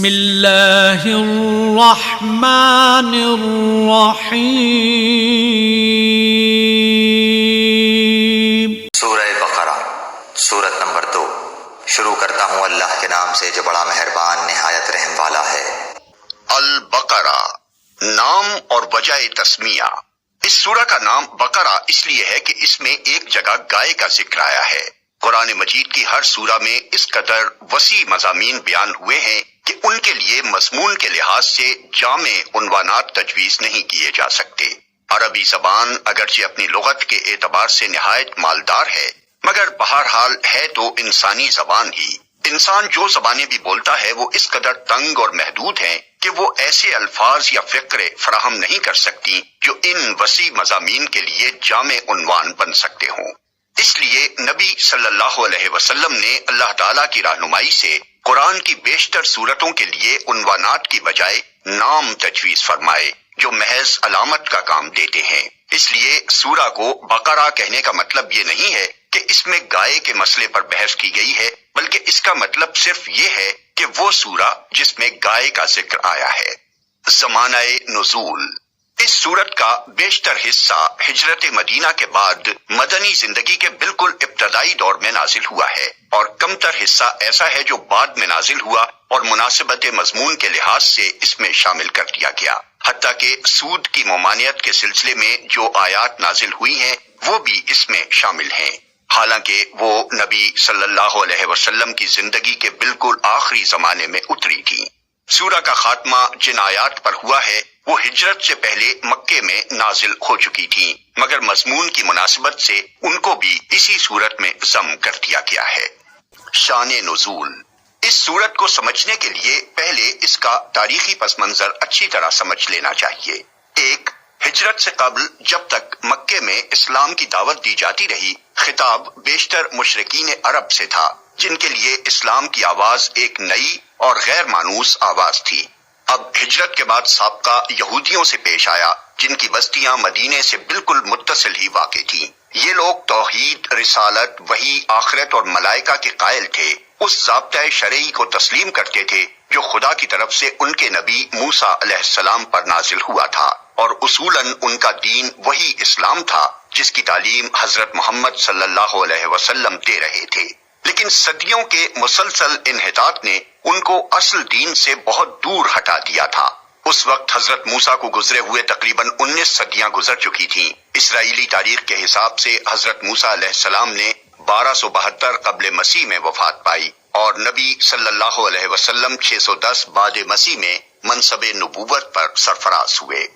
بسم اللہ الرحمن الرحیم۔ سورہ بقرہ، سورت نمبر 2۔ شروع کرتا ہوں اللہ کے نام سے جو بڑا مہربان نہایت رحم والا ہے۔ البقرہ، نام اور وجہ تسمیہ۔ اس سورہ کا نام بقرہ اس لیے ہے کہ اس میں ایک جگہ گائے کا ذکر آیا ہے۔ قرآن مجید کی ہر سورہ میں اس قدر وسیع مضامین بیان ہوئے ہیں کہ ان کے لیے مضمون کے لحاظ سے جامع عنوانات تجویز نہیں کیے جا سکتے۔ عربی زبان اگرچہ اپنی لغت کے اعتبار سے نہایت مالدار ہے، مگر بہرحال ہے تو انسانی زبان ہی۔ انسان جو زبانیں بھی بولتا ہے وہ اس قدر تنگ اور محدود ہیں کہ وہ ایسے الفاظ یا فقرے فراہم نہیں کر سکتی جو ان وسیع مضامین کے لیے جامع عنوان بن سکتے ہوں۔ اس لیے نبی صلی اللہ علیہ وسلم نے اللہ تعالیٰ کی رہنمائی سے قرآن کی بیشتر صورتوں کے لیے عنوانات کی بجائے نام تجویز فرمائے جو محض علامت کا کام دیتے ہیں۔ اس لیے سورہ کو بقرہ کہنے کا مطلب یہ نہیں ہے کہ اس میں گائے کے مسئلے پر بحث کی گئی ہے، بلکہ اس کا مطلب صرف یہ ہے کہ وہ سورہ جس میں گائے کا ذکر آیا ہے۔ زمانہ نزول۔ اس سورت کا بیشتر حصہ ہجرت مدینہ کے بعد مدنی زندگی کے بالکل ابتدائی دور میں نازل ہوا ہے، اور کم تر حصہ ایسا ہے جو بعد میں نازل ہوا اور مناسبت مضمون کے لحاظ سے اس میں شامل کر دیا گیا۔ حتیٰ کہ سود کی ممانعت کے سلسلے میں جو آیات نازل ہوئی ہیں وہ بھی اس میں شامل ہیں، حالانکہ وہ نبی صلی اللہ علیہ وسلم کی زندگی کے بالکل آخری زمانے میں اتری تھی۔ سورہ کا خاتمہ جن آیات پر ہوا ہے وہ ہجرت سے پہلے مکے میں نازل ہو چکی تھیں، مگر مضمون کی مناسبت سے ان کو بھی اسی سورت میں ضم کر دیا گیا ہے۔ شان نزول۔ اس سورت کو سمجھنے کے لیے پہلے اس کا تاریخی پس منظر اچھی طرح سمجھ لینا چاہیے۔ ایک، ہجرت سے قبل جب تک مکے میں اسلام کی دعوت دی جاتی رہی، خطاب بیشتر مشرکین عرب سے تھا جن کے لیے اسلام کی آواز ایک نئی اور غیر مانوس آواز تھی۔ اب ہجرت کے بعد سابقہ یہودیوں سے پیش آیا جن کی بستیاں مدینے سے بالکل متصل ہی واقع تھیں۔ یہ لوگ توحید، رسالت، وحی، آخرت اور ملائکہ کے قائل تھے، اس ضابطۂ شرعی کو تسلیم کرتے تھے جو خدا کی طرف سے ان کے نبی موسیٰ علیہ السلام پر نازل ہوا تھا، اور اصولاً ان کا دین وہی اسلام تھا جس کی تعلیم حضرت محمد صلی اللہ علیہ وسلم دے رہے تھے۔ لیکن صدیوں کے مسلسل انحطاط نے ان کو اصل دین سے بہت دور ہٹا دیا تھا۔ اس وقت حضرت موسیٰ کو گزرے ہوئے تقریباً 19 صدیاں گزر چکی تھیں۔ اسرائیلی تاریخ کے حساب سے حضرت موسیٰ علیہ السلام نے 1272 قبل مسیح میں وفات پائی، اور نبی صلی اللہ علیہ وسلم 610 بعد مسیح میں منصب نبوت پر سرفراز ہوئے۔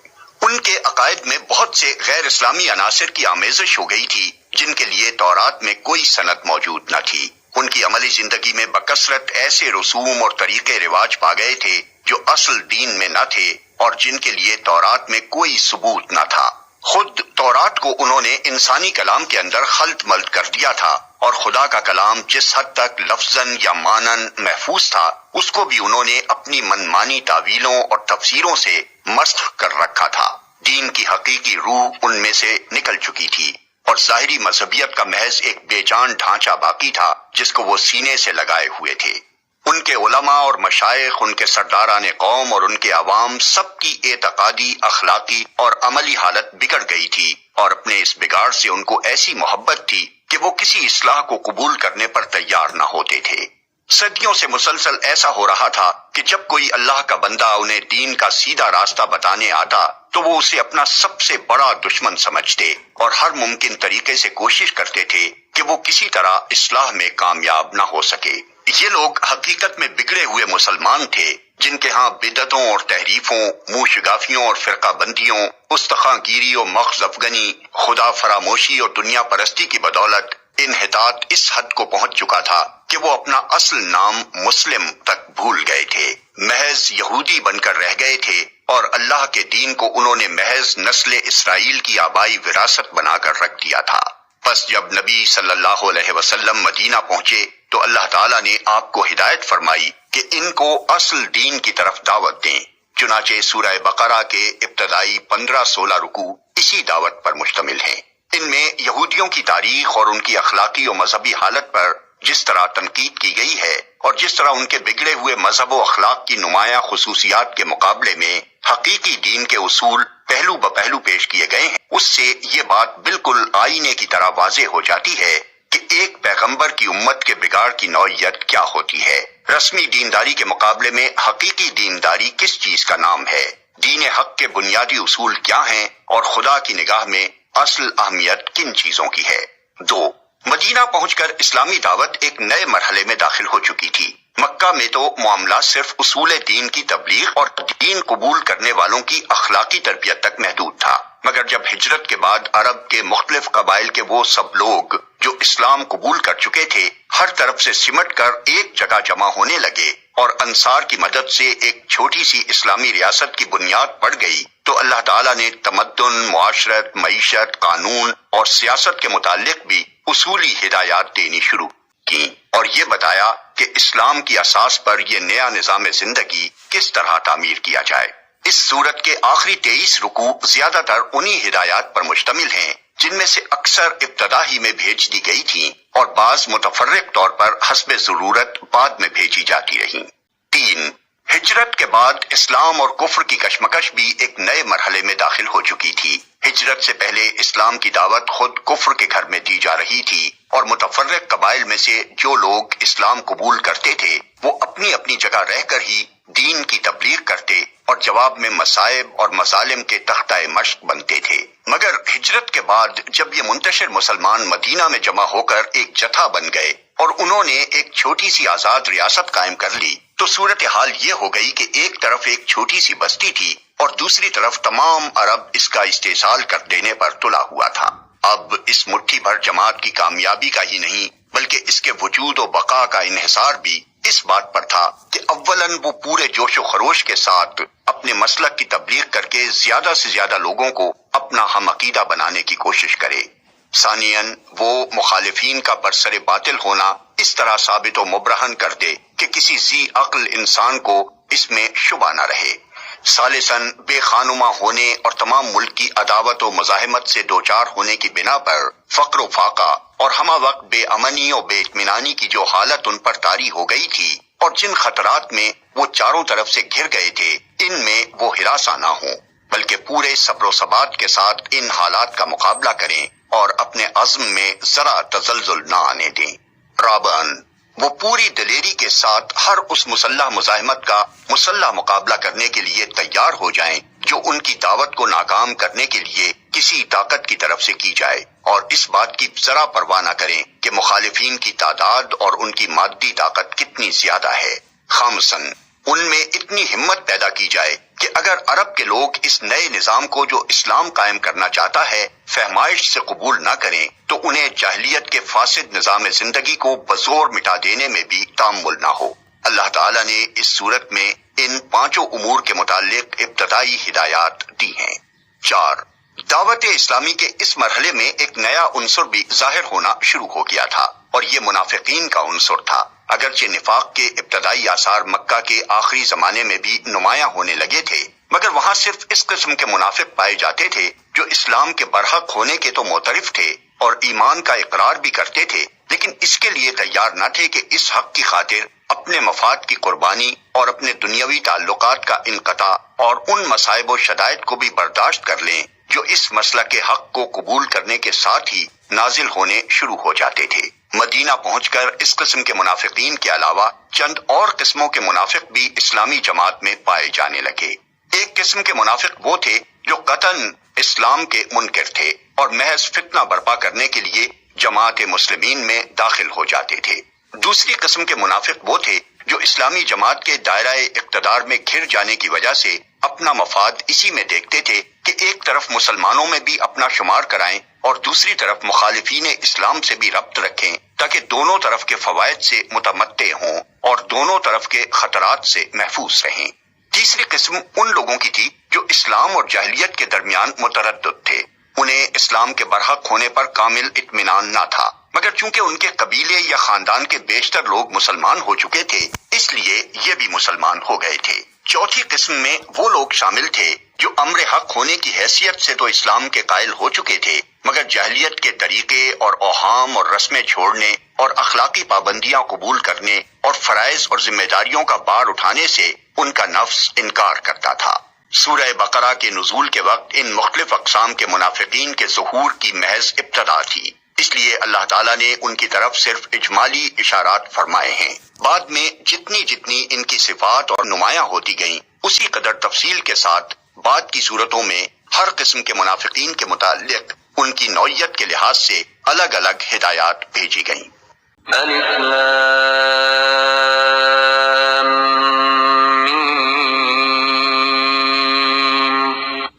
ان کے عقائد میں بہت سے غیر اسلامی عناصر کی آمیزش ہو گئی تھی جن کے لیے تورات میں کوئی سند موجود نہ تھی۔ ان کی عملی زندگی میں بکثرت ایسے رسوم اور طریقے رواج پا گئے تھے جو اصل دین میں نہ تھے اور جن کے لیے تورات میں کوئی ثبوت نہ تھا۔ خود تورات کو انہوں نے انسانی کلام کے اندر خلط ملط کر دیا تھا، اور خدا کا کلام جس حد تک لفظاً یا معناً محفوظ تھا اس کو بھی انہوں نے اپنی منمانی تعویلوں اور تفسیروں سے مسخ کر رکھا تھا۔ دین کی حقیقی روح ان میں سے نکل چکی تھی، اور ظاہری مذہبیت کا محض ایک بے جان ڈھانچہ باقی تھا جس کو وہ سینے سے لگائے ہوئے تھے۔ ان کے علماء اور مشائخ، ان کے سرداران قوم اور ان کے عوام سب کی اعتقادی، اخلاقی اور عملی حالت بگڑ گئی تھی، اور اپنے اس بگاڑ سے ان کو ایسی محبت تھی کہ وہ کسی اصلاح کو قبول کرنے پر تیار نہ ہوتے تھے۔ صدیوں سے مسلسل ایسا ہو رہا تھا کہ جب کوئی اللہ کا بندہ انہیں دین کا سیدھا راستہ بتانے آتا تو وہ اسے اپنا سب سے بڑا دشمن سمجھتے اور ہر ممکن طریقے سے کوشش کرتے تھے کہ وہ کسی طرح اصلاح میں کامیاب نہ ہو سکے۔ یہ لوگ حقیقت میں بگڑے ہوئے مسلمان تھے جن کے ہاں بدعتوں اور تحریفوں، منہ شگافیوں اور فرقہ بندیوں، استخاں گیری اور مغز افغنی، خدا فراموشی اور دنیا پرستی کی بدولت انحطاط اس حد کو پہنچ چکا تھا کہ وہ اپنا اصل نام مسلم تک بھول گئے تھے، محض یہودی بن کر رہ گئے تھے، اور اللہ کے دین کو انہوں نے محض نسل اسرائیل کی آبائی وراثت بنا کر رکھ دیا تھا۔ پس جب نبی صلی اللہ علیہ وسلم مدینہ پہنچے تو اللہ تعالیٰ نے آپ کو ہدایت فرمائی کہ ان کو اصل دین کی طرف دعوت دیں۔ چنانچہ سورہ بقرہ کے ابتدائی 15-16 رکوع اسی دعوت پر مشتمل ہیں۔ ان میں یہودیوں کی تاریخ اور ان کی اخلاقی و مذہبی حالت پر جس طرح تنقید کی گئی ہے اور جس طرح ان کے بگڑے ہوئے مذہب و اخلاق کی نمایاں خصوصیات کے مقابلے میں حقیقی دین کے اصول پہلو بپہلو پیش کیے گئے ہیں، اس سے یہ بات بالکل آئینے کی طرح واضح ہو جاتی ہے کہ ایک پیغمبر کی امت کے بگاڑ کی نوعیت کیا ہوتی ہے۔ رسمی دینداری کے مقابلے میں حقیقی دینداری کس چیز کا نام ہے، دین حق کے بنیادی اصول کیا ہیں اور خدا کی نگاہ میں اصل اہمیت کن چیزوں کی ہے۔ 2. مدینہ پہنچ کر اسلامی دعوت ایک نئے مرحلے میں داخل ہو چکی تھی۔ مکہ میں تو معاملہ صرف اصول دین کی تبلیغ اور دین قبول کرنے والوں کی اخلاقی تربیت تک محدود تھا، مگر جب ہجرت کے بعد عرب کے مختلف قبائل کے وہ سب لوگ جو اسلام قبول کر چکے تھے ہر طرف سے سمٹ کر ایک جگہ جمع ہونے لگے اور انصار کی مدد سے ایک چھوٹی سی اسلامی ریاست کی بنیاد پڑ گئی، تو اللہ تعالیٰ نے تمدن، معاشرت، معیشت، قانون اور سیاست کے متعلق بھی اصولی ہدایات دینی شروع کی اور یہ بتایا کہ اسلام کی اساس پر یہ نیا نظام زندگی کس طرح تعمیر کیا جائے۔ اس سورت کے آخری 23 رکوع زیادہ تر انہی ہدایات پر مشتمل ہیں جن میں سے اکثر ابتدا ہی میں بھیج دی گئی تھیں اور بعض متفرق طور پر حسب ضرورت بعد میں بھیجی جاتی رہیں۔ 3. ہجرت کے بعد اسلام اور کفر کی کشمکش بھی ایک نئے مرحلے میں داخل ہو چکی تھی۔ ہجرت سے پہلے اسلام کی دعوت خود کفر کے گھر میں دی جا رہی تھی اور متفرق قبائل میں سے جو لوگ اسلام قبول کرتے تھے وہ اپنی اپنی جگہ رہ کر ہی دین کی تبلیغ کرتے اور جواب میں مصائب اور مظالم کے تختہ مشق بنتے تھے، مگر ہجرت کے بعد جب یہ منتشر مسلمان مدینہ میں جمع ہو کر ایک جتھا بن گئے اور انہوں نے ایک چھوٹی سی آزاد ریاست قائم کر لی تو صورتحال یہ ہو گئی کہ ایک طرف ایک چھوٹی سی بستی تھی اور دوسری طرف تمام عرب اس کا استحصال کر دینے پر تلا ہوا تھا۔ اب اس مٹھی بھر جماعت کی کامیابی کا ہی نہیں بلکہ اس کے وجود و بقا کا انحصار بھی اس بات پر تھا کہ اولاً وہ پورے جوش و خروش کے ساتھ اپنے مسلک کی تبلیغ کر کے زیادہ سے زیادہ لوگوں کو اپنا ہم عقیدہ بنانے کی کوشش کرے، ثانیاً وہ مخالفین کا برسر باطل ہونا اس طرح ثابت و مبرہن کر دے کہ کسی ذی عقل انسان کو اس میں شبہ نہ رہے، ثالثاً بے خانما ہونے اور تمام ملک کی عداوت و مزاحمت سے دوچار ہونے کی بنا پر فقر و فاقہ اور ہمہ وقت بے امنی و بے اطمینانی کی جو حالت ان پر طاری ہو گئی تھی اور جن خطرات میں وہ چاروں طرف سے گھر گئے تھے ان میں وہ ہراساں نہ ہوں بلکہ پورے صبر و ثبات کے ساتھ ان حالات کا مقابلہ کریں اور اپنے عزم میں ذرا تزلزل نہ آنے دیں۔ رابعاً وہ پوری دلیری کے ساتھ ہر اس مسلح مزاحمت کا مسلح مقابلہ کرنے کے لیے تیار ہو جائیں جو ان کی دعوت کو ناکام کرنے کے لیے کسی طاقت کی طرف سے کی جائے اور اس بات کی ذرا پرواہ نہ کریں کہ مخالفین کی تعداد اور ان کی مادی طاقت کتنی زیادہ ہے۔ خامساً ان میں اتنی ہمت پیدا کی جائے کہ اگر عرب کے لوگ اس نئے نظام کو جو اسلام قائم کرنا چاہتا ہے فہمائش سے قبول نہ کریں تو انہیں جاہلیت کے فاسد نظام زندگی کو بزور مٹا دینے میں بھی تامل نہ ہو۔ اللہ تعالیٰ نے اس صورت میں ان 5 امور کے متعلق ابتدائی ہدایات دی ہیں۔ 4. دعوت اسلامی کے اس مرحلے میں ایک نیا عنصر بھی ظاہر ہونا شروع ہو گیا تھا اور یہ منافقین کا عنصر تھا۔ اگرچہ نفاق کے ابتدائی آثار مکہ کے آخری زمانے میں بھی نمایاں ہونے لگے تھے مگر وہاں صرف اس قسم کے منافق پائے جاتے تھے جو اسلام کے برحق ہونے کے تو معترف تھے اور ایمان کا اقرار بھی کرتے تھے لیکن اس کے لیے تیار نہ تھے کہ اس حق کی خاطر اپنے مفاد کی قربانی اور اپنے دنیاوی تعلقات کا انقطاع اور ان مصائب و شدائد کو بھی برداشت کر لیں جو اس مسلک کے حق کو قبول کرنے کے ساتھ ہی نازل ہونے شروع ہو جاتے تھے۔ مدینہ پہنچ کر اس قسم کے منافقین کے علاوہ چند اور قسموں کے منافق بھی اسلامی جماعت میں پائے جانے لگے۔ ایک قسم کے منافق وہ تھے جو قطعاً اسلام کے منکر تھے اور محض فتنہ برپا کرنے کے لیے جماعت مسلمین میں داخل ہو جاتے تھے۔ دوسری قسم کے منافق وہ تھے جو اسلامی جماعت کے دائرہ اقتدار میں گھر جانے کی وجہ سے اپنا مفاد اسی میں دیکھتے تھے کہ ایک طرف مسلمانوں میں بھی اپنا شمار کرائیں اور دوسری طرف مخالفین اسلام سے بھی ربط رکھیں تاکہ دونوں طرف کے فوائد سے متمتع ہوں اور دونوں طرف کے خطرات سے محفوظ رہیں۔ تیسری قسم ان لوگوں کی تھی جو اسلام اور جاہلیت کے درمیان متردد تھے۔ انہیں اسلام کے برحق ہونے پر کامل اطمینان نہ تھا مگر چونکہ ان کے قبیلے یا خاندان کے بیشتر لوگ مسلمان ہو چکے تھے اس لیے یہ بھی مسلمان ہو گئے تھے۔ چوتھی قسم میں وہ لوگ شامل تھے جو امر حق ہونے کی حیثیت سے تو اسلام کے قائل ہو چکے تھے مگر جاہلیت کے طریقے اور اوہام اور رسمیں چھوڑنے اور اخلاقی پابندیاں قبول کرنے اور فرائض اور ذمہ داریوں کا بار اٹھانے سے ان کا نفس انکار کرتا تھا۔ سورہ بقرہ کے نزول کے وقت ان مختلف اقسام کے منافقین کے ظہور کی محض ابتدا تھی، اس لیے اللہ تعالیٰ نے ان کی طرف صرف اجمالی اشارات فرمائے ہیں۔ بعد میں جتنی جتنی ان کی صفات اور نمایاں ہوتی گئیں، اسی قدر تفصیل کے ساتھ بعد کی صورتوں میں ہر قسم کے منافقین کے متعلق ان کی نوعیت کے لحاظ سے الگ الگ ہدایات بھیجی گئیں۔ الف لام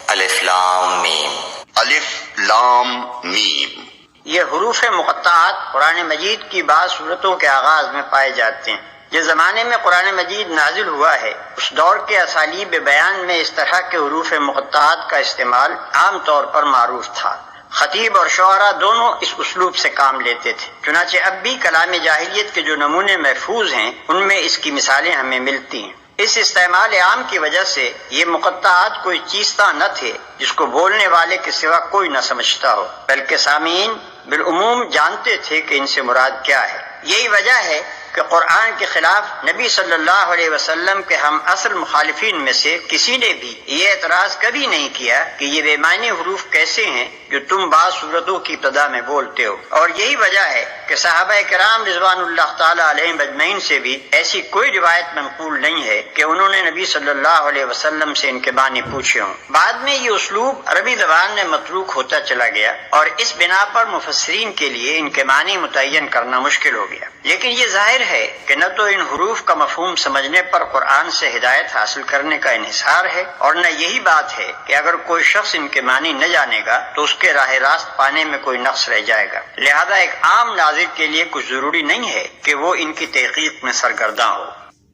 الف لام میم۔ الف لام میم۔ یہ حروف مقطعات قرآن مجید کی بعض صورتوں کے آغاز میں پائے جاتے ہیں۔ جس زمانے میں قرآن مجید نازل ہوا ہے، اس دور کے اسالیب بیان میں اس طرح کے حروف مقطعات کا استعمال عام طور پر معروف تھا۔ خطیب اور شعراء دونوں اس اسلوب سے کام لیتے تھے، چنانچہ اب بھی کلام جاہلیت کے جو نمونے محفوظ ہیں ان میں اس کی مثالیں ہمیں ملتی ہیں۔ اس استعمال عام کی وجہ سے یہ مقطعات کوئی چیزتا نہ تھے جس کو بولنے والے کے سوا کوئی نہ سمجھتا ہو، بلکہ سامعین بالعموم جانتے تھے کہ ان سے مراد کیا ہے۔ یہی وجہ ہے کہ قرآن کے خلاف نبی صلی اللہ علیہ وسلم کے ہم اصل مخالفین میں سے کسی نے بھی یہ اعتراض کبھی نہیں کیا کہ یہ بے معنی حروف کیسے ہیں جو تم بعض صورتوں کی ابتدا میں بولتے ہو، اور یہی وجہ ہے کہ صحابہ کرام رضوان اللہ تعالی علیہم اجمعین سے بھی ایسی کوئی روایت منقول نہیں ہے کہ انہوں نے نبی صلی اللہ علیہ وسلم سے ان کے معنی پوچھے ہوں۔ بعد میں یہ اسلوب عربی زبان میں متروک ہوتا چلا گیا اور اس بنا پر مفسرین کے لیے ان کے معنی متعین کرنا مشکل ہو گیا، لیکن یہ ظاہر ہے کہ نہ تو ان حروف کا مفہوم سمجھنے پر قرآن سے ہدایت حاصل کرنے کا انحصار ہے، اور نہ یہی بات ہے کہ اگر کوئی شخص ان کے معنی نہ جانے گا تو اس کے راہ راست پانے میں کوئی نقص رہ جائے گا۔ لہذا ایک عام ناظر کے لیے کچھ ضروری نہیں ہے کہ وہ ان کی تحقیق میں سرگرداں ہو۔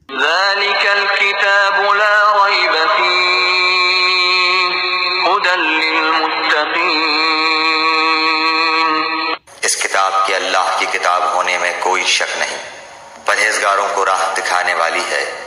ذلك الكتاب لا ريب فيه هدى للمتقين۔ اس کتاب کے اللہ کی کتاب ہونے میں کوئی شک نہیں، پرہیزگاروں کو راہ دکھانے والی ہے۔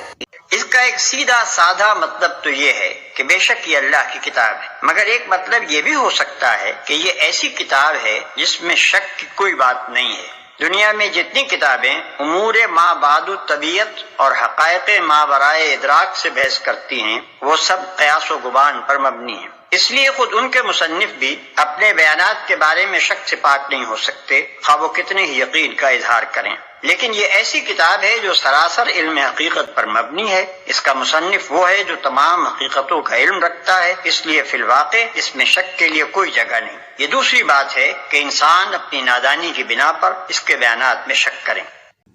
اس کا ایک سیدھا سادہ مطلب تو یہ ہے کہ بے شک یہ اللہ کی کتاب ہے، مگر ایک مطلب یہ بھی ہو سکتا ہے کہ یہ ایسی کتاب ہے جس میں شک کی کوئی بات نہیں ہے۔ دنیا میں جتنی کتابیں امور ما بعد طبیعت اور حقائق ما برائے ادراک سے بحث کرتی ہیں وہ سب قیاس و گمان پر مبنی ہیں، اس لیے خود ان کے مصنف بھی اپنے بیانات کے بارے میں شک سے پاک نہیں ہو سکتے، خواہ وہ کتنے ہی یقین کا اظہار کریں۔ لیکن یہ ایسی کتاب ہے جو سراسر علم حقیقت پر مبنی ہے، اس کا مصنف وہ ہے جو تمام حقیقتوں کا علم رکھتا ہے، اس لیے فی الواقع اس میں شک کے لیے کوئی جگہ نہیں۔ یہ دوسری بات ہے کہ انسان اپنی نادانی کی بنا پر اس کے بیانات میں شک کریں۔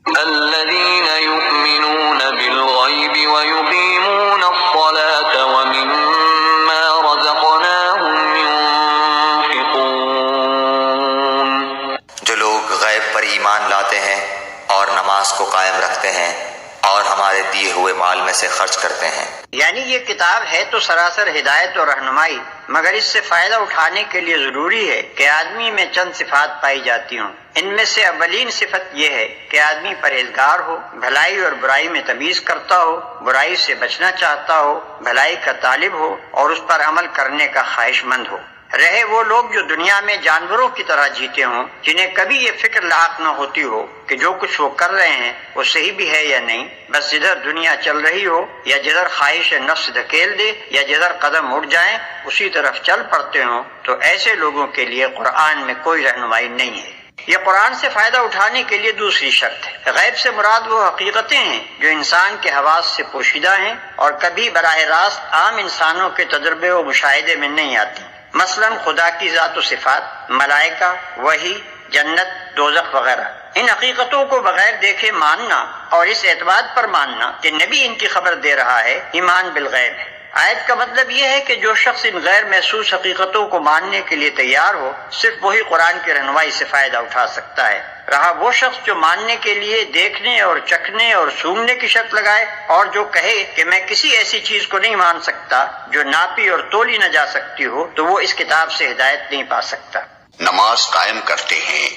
الذين يؤمنون بالغيب ويقيمون الصلاة ومما رزقناهم ينفقون۔ جو لوگ غیب پر ایمان لاتے ہیں اور نماز کو قائم رکھتے ہیں اور ہمارے دیے ہوئے مال میں سے خرچ کرتے ہیں۔ یعنی یہ کتاب ہے تو سراسر ہدایت اور رہنمائی، مگر اس سے فائدہ اٹھانے کے لیے ضروری ہے کہ آدمی میں چند صفات پائی جاتی ہوں۔ ان میں سے اولین صفت یہ ہے کہ آدمی پرہیزگار ہو، بھلائی اور برائی میں تمیز کرتا ہو، برائی سے بچنا چاہتا ہو، بھلائی کا طالب ہو اور اس پر عمل کرنے کا خواہش مند ہو۔ رہے وہ لوگ جو دنیا میں جانوروں کی طرح جیتے ہوں، جنہیں کبھی یہ فکر لاحق نہ ہوتی ہو کہ جو کچھ وہ کر رہے ہیں وہ صحیح بھی ہے یا نہیں، بس جدھر دنیا چل رہی ہو یا جدھر خواہش نفس دھکیل دے یا جدھر قدم اٹھ جائیں اسی طرف چل پڑتے ہوں، تو ایسے لوگوں کے لیے قرآن میں کوئی رہنمائی نہیں ہے۔ یہ قرآن سے فائدہ اٹھانے کے لیے دوسری شرط ہے۔ غیب سے مراد وہ حقیقتیں ہیں جو انسان کے حواس سے پوشیدہ ہیں اور کبھی براہ راست عام انسانوں کے تجربے و مشاہدے میں نہیں آتی، مثلا خدا کی ذات و صفات، ملائکہ، وحی، جنت، دوزخ وغیرہ۔ ان حقیقتوں کو بغیر دیکھے ماننا اور اس اعتماد پر ماننا کہ نبی ان کی خبر دے رہا ہے، ایمان بالغیب ہے۔ آیت کا مطلب یہ ہے کہ جو شخص ان غیر محسوس حقیقتوں کو ماننے کے لیے تیار ہو، صرف وہی قرآن کی رہنمائی سے فائدہ اٹھا سکتا ہے۔ رہا وہ شخص جو ماننے کے لیے دیکھنے اور چکھنے اور سونگنے کی شرط لگائے اور جو کہے کہ میں کسی ایسی چیز کو نہیں مان سکتا جو ناپی اور تولی نہ جا سکتی ہو، تو وہ اس کتاب سے ہدایت نہیں پا سکتا۔ نماز قائم کرتے ہیں۔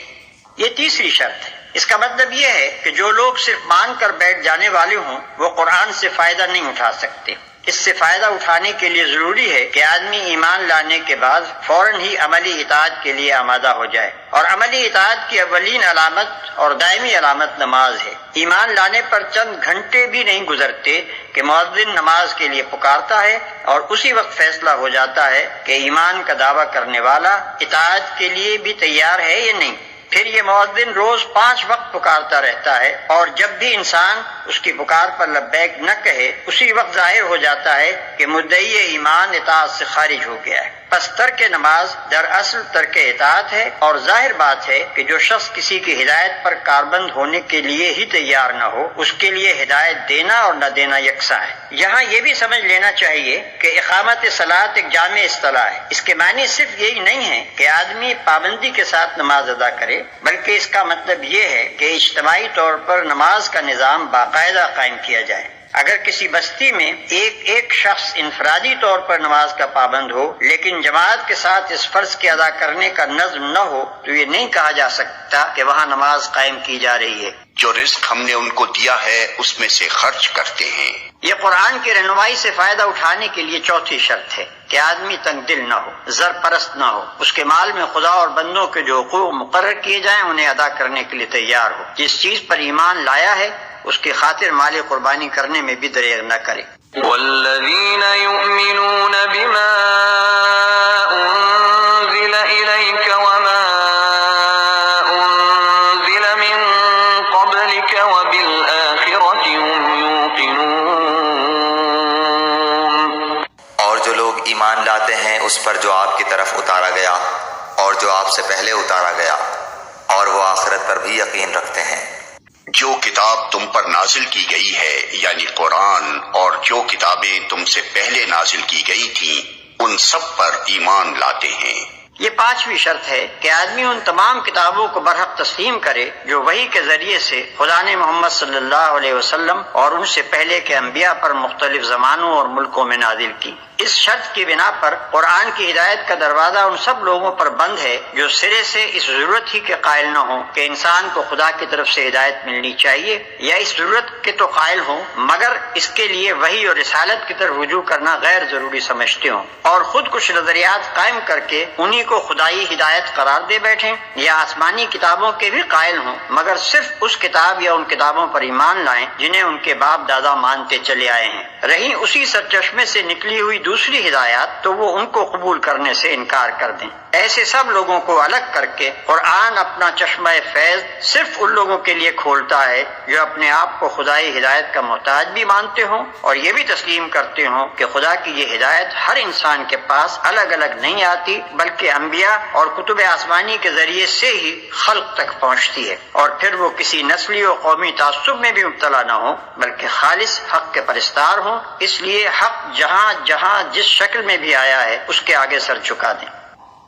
یہ تیسری شرط ہے۔ اس کا مطلب یہ ہے کہ جو لوگ صرف مان کر بیٹھ جانے والے ہوں وہ قرآن سے فائدہ نہیں اٹھا سکتے۔ اس سے فائدہ اٹھانے کے لیے ضروری ہے کہ آدمی ایمان لانے کے بعد فوراً ہی عملی اطاعت کے لیے آمادہ ہو جائے، اور عملی اطاعت کی اولین علامت اور دائمی علامت نماز ہے۔ ایمان لانے پر چند گھنٹے بھی نہیں گزرتے کہ مؤذن نماز کے لیے پکارتا ہے، اور اسی وقت فیصلہ ہو جاتا ہے کہ ایمان کا دعویٰ کرنے والا اطاعت کے لیے بھی تیار ہے یا نہیں۔ پھر یہ مؤذن روز 5 وقت پکارتا رہتا ہے، اور جب بھی انسان اس کی پکار پر لبیک نہ کہے، اسی وقت ظاہر ہو جاتا ہے کہ مدعی ایمان اطاعت سے خارج ہو گیا ہے۔ پس ترک نماز دراصل ترک اطاعت ہے، اور ظاہر بات ہے کہ جو شخص کسی کی ہدایت پر کاربند ہونے کے لیے ہی تیار نہ ہو، اس کے لیے ہدایت دینا اور نہ دینا یکساں ہے۔ یہاں یہ بھی سمجھ لینا چاہیے کہ اقامت صلاۃ ایک جامع اصطلاح ہے۔ اس کے معنی صرف یہی نہیں ہے کہ آدمی پابندی کے ساتھ نماز ادا کرے، بلکہ اس کا مطلب یہ ہے کہ اجتماعی طور پر نماز کا نظام باقاعدہ قائم کیا جائے۔ اگر کسی بستی میں ایک شخص انفرادی طور پر نماز کا پابند ہو، لیکن جماعت کے ساتھ اس فرض کے ادا کرنے کا نظم نہ ہو، تو یہ نہیں کہا جا سکتا کہ وہاں نماز قائم کی جا رہی ہے۔ جو رزق ہم نے ان کو دیا ہے اس میں سے خرچ کرتے ہیں۔ یہ قرآن کی رہنمائی سے فائدہ اٹھانے کے لیے چوتھی شرط ہے کہ آدمی تنگ دل نہ ہو، زر پرست نہ ہو، اس کے مال میں خدا اور بندوں کے جو حقوق مقرر کیے جائیں انہیں ادا کرنے کے لیے تیار ہو۔ جس چیز پر ایمان لایا ہے اس کی خاطر مال قربانی کرنے میں بھی دریغ نہ کرے۔ والذین یؤمنون بما انزل الیک وما انزل من قبلک وبالآخرۃ هم یوقنون۔ اور جو لوگ ایمان لاتے ہیں اس پر جو آپ کی طرف اتارا گیا اور جو آپ سے پہلے اتارا گیا، اور وہ آخرت پر بھی یقین رکھتے ہیں۔ جو کتاب تم پر نازل کی گئی ہے یعنی قرآن، اور جو کتابیں تم سے پہلے نازل کی گئی تھیں ان سب پر ایمان لاتے ہیں۔ یہ 5ویں شرط ہے کہ آدمی ان تمام کتابوں کو برحق تسلیم کرے جو وحی کے ذریعے سے خدا نے محمد صلی اللہ علیہ وسلم اور ان سے پہلے کے انبیاء پر مختلف زمانوں اور ملکوں میں نازل کی۔ اس شرط کی بنا پر قرآن کی ہدایت کا دروازہ ان سب لوگوں پر بند ہے جو سرے سے اس ضرورت ہی کے قائل نہ ہوں کہ انسان کو خدا کی طرف سے ہدایت ملنی چاہیے، یا اس ضرورت کے تو قائل ہوں مگر اس کے لیے وحی اور رسالت کی طرف رجوع کرنا غیر ضروری سمجھتے ہوں، اور خود کچھ نظریات قائم کر کے انہی کو خدائی ہدایت قرار دے بیٹھیں، یا آسمانی کتابوں کے بھی قائل ہوں مگر صرف اس کتاب یا ان کتابوں پر ایمان لائیں جنہیں ان کے باپ دادا مانتے چلے آئے ہیں۔ رہی اسی سرچشمے سے نکلی ہوئی دوسری ہدایات تو وہ ان کو قبول کرنے سے انکار کر دیں۔ ایسے سب لوگوں کو الگ کر کے قرآن اپنا چشمہ فیض صرف ان لوگوں کے لیے کھولتا ہے جو اپنے آپ کو خدائی ہدایت کا محتاج بھی مانتے ہوں اور یہ بھی تسلیم کرتے ہوں کہ خدا کی یہ ہدایت ہر انسان کے پاس الگ الگ نہیں آتی بلکہ انبیاء اور کتب آسمانی کے ذریعے سے ہی خلق تک پہنچتی ہے، اور پھر وہ کسی نسلی و قومی تعصب میں بھی مبتلا نہ ہو بلکہ خالص حق کے پرستار ہوں۔ اس لیے حق جہاں جہاں جس شکل میں بھی آیا ہے اس کے آگے سر جھکا دیں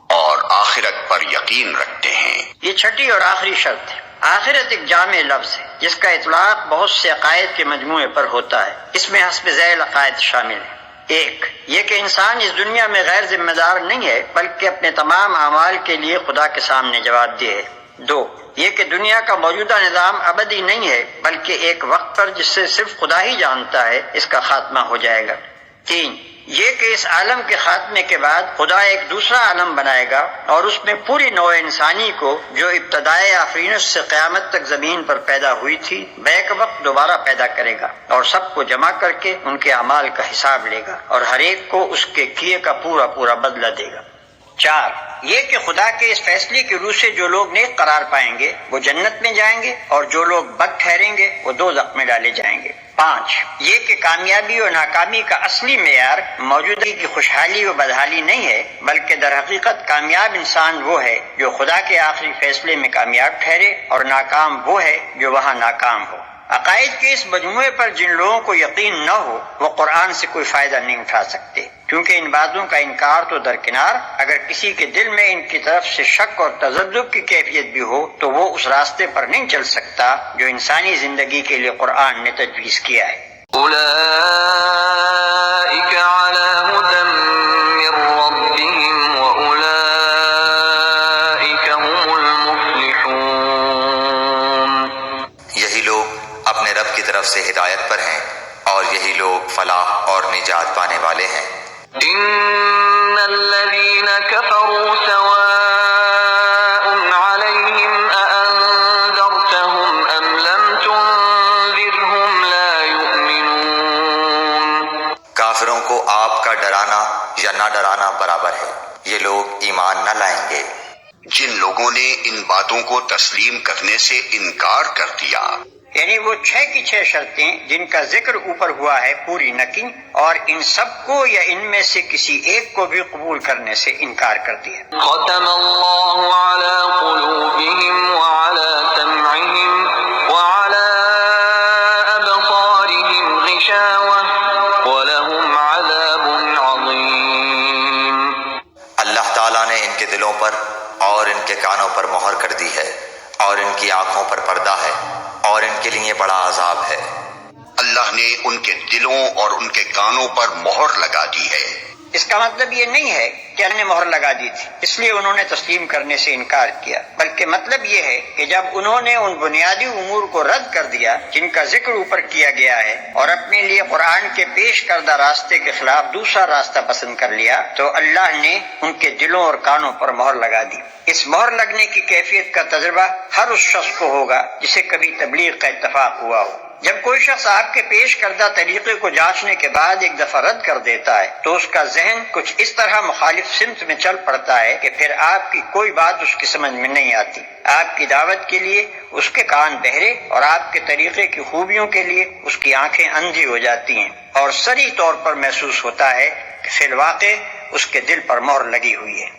اور آخرت پر یقین رکھتے ہیں۔ یہ چھٹی اور آخری شرط ہے۔ آخرت ایک جامع لفظ ہے جس کا اطلاق بہت سے عقائد کے مجموعے پر ہوتا ہے۔ اس میں حسب ذیل عقائد شامل ہیں۔ 1 یہ کہ انسان اس دنیا میں غیر ذمہ دار نہیں ہے بلکہ اپنے تمام اعمال کے لیے خدا کے سامنے جواب دہ ہے۔ 2 یہ کہ دنیا کا موجودہ نظام ابدی نہیں ہے بلکہ ایک وقت پر جس سے صرف خدا ہی جانتا ہے اس کا خاتمہ ہو جائے گا۔ 3 یہ کہ اس عالم کے خاتمے کے بعد خدا ایک دوسرا عالم بنائے گا اور اس میں پوری نوع انسانی کو جو ابتدائے آفرینش سے قیامت تک زمین پر پیدا ہوئی تھی بیک وقت دوبارہ پیدا کرے گا اور سب کو جمع کر کے ان کے اعمال کا حساب لے گا اور ہر ایک کو اس کے کیے کا پورا پورا بدلہ دے گا۔ 4 یہ کہ خدا کے اس فیصلے کی روح سے جو لوگ نیک قرار پائیں گے وہ جنت میں جائیں گے اور جو لوگ بد ٹھہریں گے وہ دوزخ میں ڈالے جائیں گے۔ 5 یہ کہ کامیابی اور ناکامی کا اصلی معیار موجودگی کی خوشحالی و بدحالی نہیں ہے بلکہ در حقیقت کامیاب انسان وہ ہے جو خدا کے آخری فیصلے میں کامیاب ٹھہرے اور ناکام وہ ہے جو وہاں ناکام ہو۔ عقائد کے اس مجموعے پر جن لوگوں کو یقین نہ ہو وہ قرآن سے کوئی فائدہ نہیں اٹھا سکتے، کیونکہ ان باتوں کا انکار تو درکنار، اگر کسی کے دل میں ان کی طرف سے شک اور تذبذب کی کیفیت بھی ہو تو وہ اس راستے پر نہیں چل سکتا جو انسانی زندگی کے لیے قرآن نے تجویز کیا ہے۔ اولئک علی ھدی من ربہم واولئک هم المفلحون۔ یہی لوگ اپنے رب کی طرف سے ہدایت پر ہیں اور یہی لوگ فلاح اور اور نجات پانے والے ہیں۔ إن الذين كفروا سواء عليهم أأنذرتهم أم لم تنذرهم لا يؤمنون۔ کافروں کو آپ کا ڈرانا یا نہ ڈرانا برابر ہے، یہ لوگ ایمان نہ لائیں گے۔ جن لوگوں نے ان باتوں کو تسلیم کرنے سے انکار کر دیا، یعنی وہ 6 کی 6 شرطیں جن کا ذکر اوپر ہوا ہے پوری نہ کی، اور ان سب کو یا ان میں سے کسی ایک کو بھی قبول کرنے سے انکار کر دیا۔ ختم الله على قلوبهم وعلى سمعهم وعلى أبصارهم غشاوة ولهم عذاب عظيم۔ اللہ تعالیٰ نے ان کے دلوں پر اور ان کے کانوں پر مہر کر دی ہے، اور ان کی آنکھوں پر پردہ ہے، اور ان کے لیے بڑا عذاب ہے۔ اللہ نے ان کے دلوں اور ان کے کانوں پر مہر لگا دی ہے۔ اس کا مطلب یہ نہیں ہے کہ اللہ نے مہر لگا دی تھی اس لیے انہوں نے تسلیم کرنے سے انکار کیا، بلکہ مطلب یہ ہے کہ جب انہوں نے ان بنیادی امور کو رد کر دیا جن کا ذکر اوپر کیا گیا ہے، اور اپنے لیے قرآن کے پیش کردہ راستے کے خلاف دوسرا راستہ پسند کر لیا، تو اللہ نے ان کے دلوں اور کانوں پر مہر لگا دی۔ اس مہر لگنے کی کیفیت کا تجربہ ہر اس شخص کو ہوگا جسے کبھی تبلیغ کا اتفاق ہوا ہو۔ جب کوئی شخص آپ کے پیش کردہ طریقے کو جانچنے کے بعد ایک دفعہ رد کر دیتا ہے تو اس کا ذہن کچھ اس طرح مخالف سمت میں چل پڑتا ہے کہ پھر آپ کی کوئی بات اس کی سمجھ میں نہیں آتی۔ آپ کی دعوت کے لیے اس کے کان بہرے اور آپ کے طریقے کی خوبیوں کے لیے اس کی آنکھیں اندھی ہو جاتی ہیں، اور صریح طور پر محسوس ہوتا ہے کہ فی الواقع اس کے دل پر مہر لگی ہوئی ہے۔